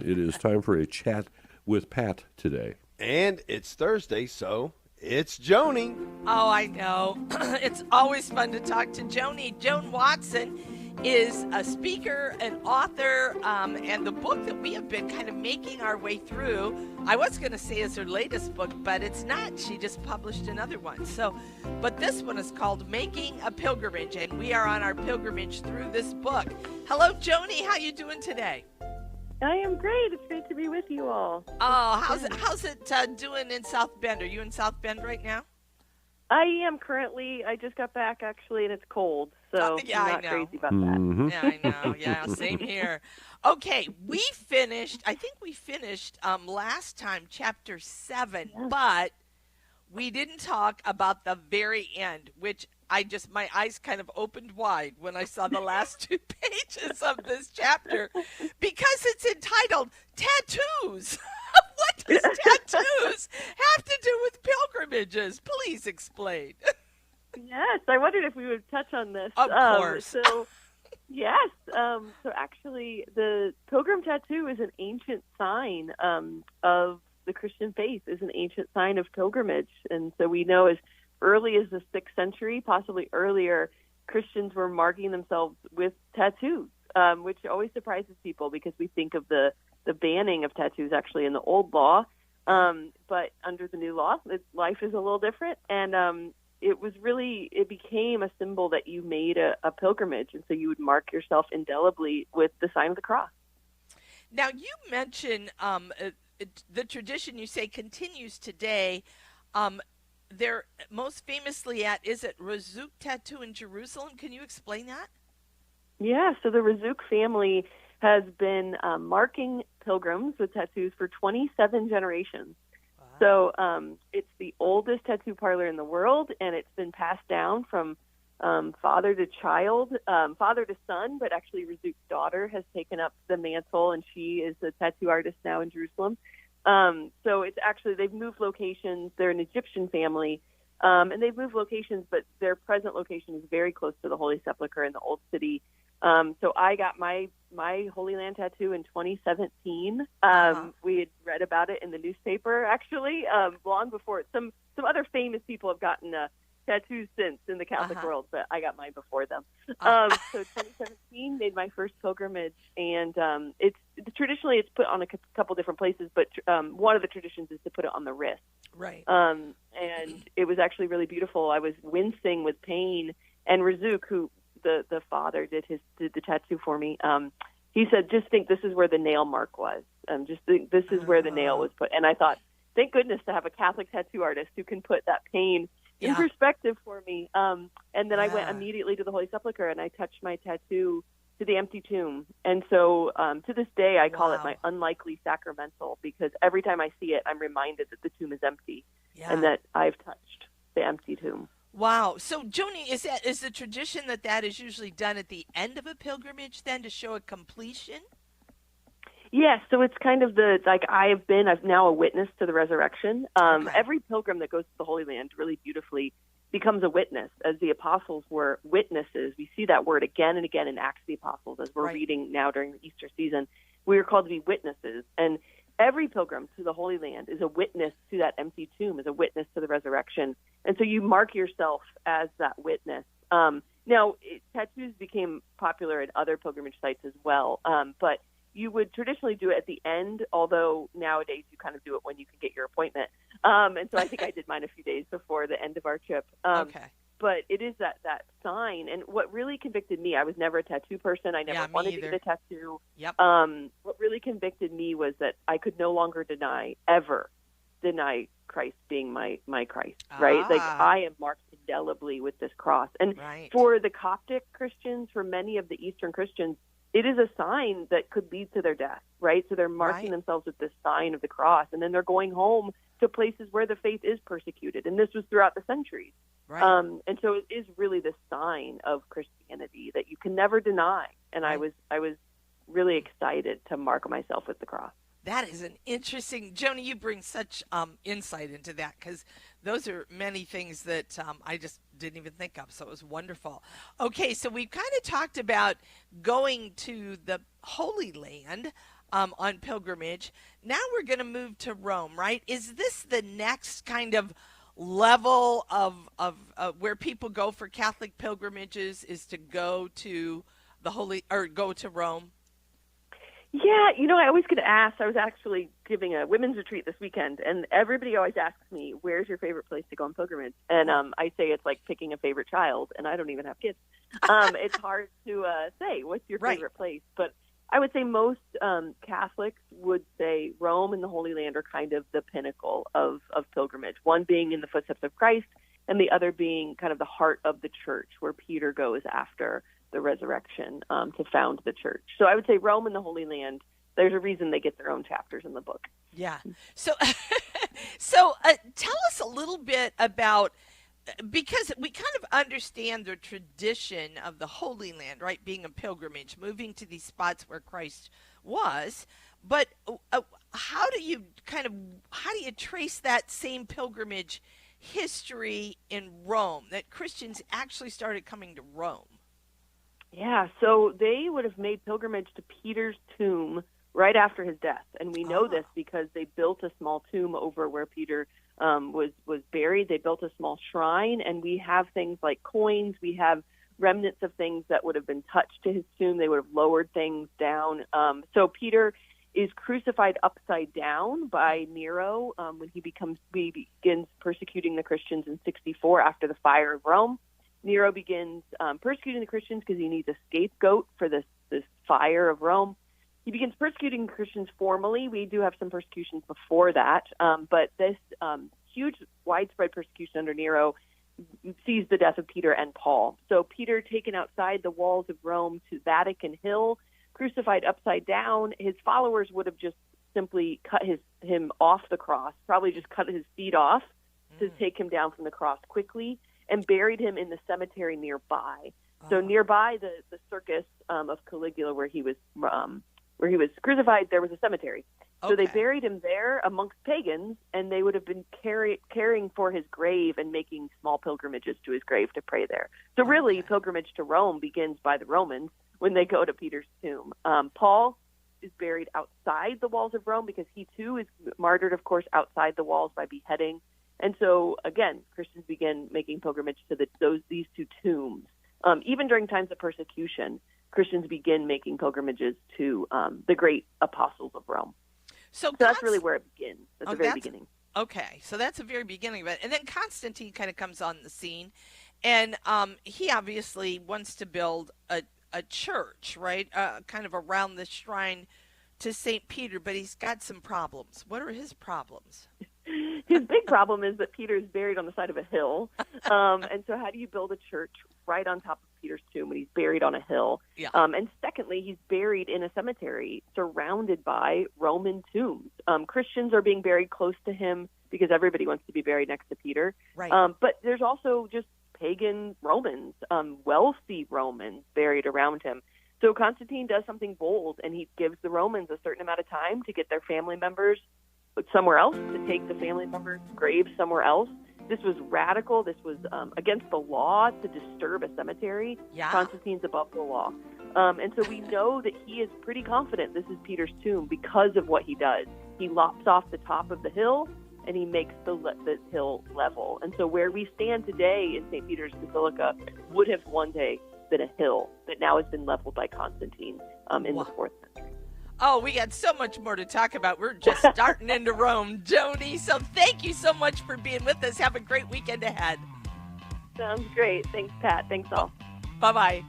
It is time for a chat with Pat today. And it's Thursday, so it's Joni. Oh, I know. It's always fun to talk to Joni. Joan Watson is a speaker, an author, and the book that we have been kind of making our way through, I was going to say is her latest book, but it's not. She just published another one. But this one is called Making a Pilgrimage, and we are on our pilgrimage through this book. Hello, Joni. How you doing today? I am great. It's great to be with you all. Oh, how's it doing in South Bend? Are you in South Bend right now? I am currently. I just got back, actually, and it's cold, so yeah, I'm not I know. crazy about that. Yeah, I know. Yeah, same here. Okay, I think we finished last time, chapter 7, but we didn't talk about the very end, which my eyes kind of opened wide when I saw the last 2 pages of this chapter, because it's entitled Tattoos. What does tattoos have to do with pilgrimages? Please explain. Yes, I wondered if we would touch on this. Of course. Yes. So actually, the pilgrim tattoo is an ancient sign of the Christian faith, is an ancient sign of pilgrimage. And so we know as early as the 6th century, possibly earlier, Christians were marking themselves with tattoos, which always surprises people because we think of the banning of tattoos actually in the old law. But under the new law, life is a little different. And it became a symbol that you made a pilgrimage. And so you would mark yourself indelibly with the sign of the cross. Now, you mentioned the tradition, you say, continues today. They're most famously is it Rzuk tattoo in Jerusalem? Can you explain that? Yeah, so the Rzuk family has been marking pilgrims with tattoos for 27 generations. Wow. So it's the oldest tattoo parlor in the world, and it's been passed down from father to child, father to son, but actually Rzuk's daughter has taken up the mantle, and she is a tattoo artist now in Jerusalem. So it's actually, they've moved locations. They're an Egyptian family, and they've moved locations, but their present location is very close to the Holy Sepulchre in the Old City. So I got my Holy Land tattoo in 2017. We had read about it in the newspaper, actually, long before. Some other famous people have gotten tattoos since in the Catholic world, but I got mine before them. So 2017 made my first pilgrimage, and traditionally it's put on a couple different places, but one of the traditions is to put it on the wrist. Right. And it was actually really beautiful. I was wincing with pain, and Rzuk, who the father did the tattoo for me. He said, "Just think this is where the nail mark was. Just think this is where the nail was put." And I thought, thank goodness to have a Catholic tattoo artist who can put that pain in perspective for me. And then I went immediately to the Holy Sepulchre, and I touched my tattoo to the empty tomb. And so to this day, I call it my unlikely sacramental, because every time I see it, I'm reminded that the tomb is empty and that I've touched the empty tomb. Wow. So, Joni, is the tradition that is usually done at the end of a pilgrimage then to show a completion? Yes, so it's kind of I'm now a witness to the resurrection. Every pilgrim that goes to the Holy Land really beautifully becomes a witness, as the apostles were witnesses. We see that word again and again in Acts of the Apostles, as we're reading now during the Easter season. We are called to be witnesses, and every pilgrim to the Holy Land is a witness to that empty tomb, is a witness to the resurrection. And so you mark yourself as that witness. Now, tattoos became popular at other pilgrimage sites as well, but you would traditionally do it at the end, although nowadays you kind of do it when you can get your appointment. And so I think I did mine a few days before the end of our trip. But it is that sign. And what really convicted me, I was never a tattoo person. I never wanted to get a tattoo. Yep. What really convicted me was that I could no longer ever deny Christ being my Christ, right? Like, I am marked indelibly with this cross. And for the Coptic Christians, for many of the Eastern Christians, it is a sign that could lead to their death, right? So they're marking themselves with this sign of the cross, and then they're going home to places where the faith is persecuted. And this was throughout the centuries. Right. And so it is really the sign of Christianity that you can never deny. And I was really excited to mark myself with the cross. That is an interesting, Joni, you bring such insight into that, because those are many things that I just didn't even think of. So it was wonderful. Okay, so we've kind of talked about going to the Holy Land. on pilgrimage. Now we're going to move to Rome, right? Is this the next kind of level of where people go for Catholic pilgrimages, is to go to the Holy, or go to Rome? Yeah, I always get asked. I was actually giving a women's retreat this weekend, and everybody always asks me, where's your favorite place to go on pilgrimage? And I say it's like picking a favorite child, and I don't even have kids. It's hard to say what's your favorite place, but I would say most Catholics would say Rome and the Holy Land are kind of the pinnacle of pilgrimage, one being in the footsteps of Christ, and the other being kind of the heart of the church, where Peter goes after the resurrection to found the church. So I would say Rome and the Holy Land, there's a reason they get their own chapters in the book. Yeah. So, tell us a little bit about, because we kind of understand the tradition of the Holy Land, right, being a pilgrimage, moving to these spots where Christ was, but how do you trace that same pilgrimage history in Rome, that Christians actually started coming to Rome? Yeah, so they would have made pilgrimage to Peter's tomb right after his death. And we know this because they built a small tomb over where Peter was buried. They built a small shrine, and we have things like coins. We have remnants of things that would have been touched to his tomb. They would have lowered things down. So Peter is crucified upside down by Nero when he begins persecuting the Christians in 64 after the fire of Rome. Nero begins persecuting the Christians because he needs a scapegoat for this fire of Rome. He begins persecuting Christians formally. We do have some persecutions before that, but this huge, widespread persecution under Nero sees the death of Peter and Paul. So Peter taken outside the walls of Rome to Vatican Hill, crucified upside down. His followers would have just simply cut him off the cross, probably just cut his feet off to take him down from the cross quickly, and buried him in the cemetery nearby. So nearby the circus of Caligula, where he was crucified, there was a cemetery. So they buried him there amongst pagans, and they would have been caring for his grave and making small pilgrimages to his grave to pray there. So really, pilgrimage to Rome begins by the Romans when they go to Peter's tomb. Paul is buried outside the walls of Rome because he too is martyred, of course, outside the walls by beheading. And so, again, Christians begin making pilgrimage to these two tombs. Even during times of persecution, Christians begin making pilgrimages to the great apostles of Rome. So that's really where it begins, at the very beginning. Okay, so that's the very beginning of it. And then Constantine kind of comes on the scene, and he obviously wants to build a church, right, kind of around the shrine to St. Peter, but he's got some problems. What are his problems? His big problem is that Peter's buried on the side of a hill. And so how do you build a church right on top of Peter's tomb when he's buried on a hill? Yeah. And secondly, he's buried in a cemetery surrounded by Roman tombs. Christians are being buried close to him because everybody wants to be buried next to Peter. Right. But there's also just pagan Romans, wealthy Romans buried around him. So Constantine does something bold, and he gives the Romans a certain amount of time to get their family members somewhere else, to take the family members' graves somewhere else. This was radical. This was against the law to disturb a cemetery. Yeah. Constantine's above the law. And so we know that he is pretty confident this is Peter's tomb because of what he does. He lops off the top of the hill, and he makes the hill level. And so where we stand today in St. Peter's Basilica would have one day been a hill that now has been leveled by Constantine in the 4th century. Oh, we got so much more to talk about. We're just starting into Rome, Joni. So thank you so much for being with us. Have a great weekend ahead. Sounds great. Thanks, Pat. Thanks all. Bye-bye.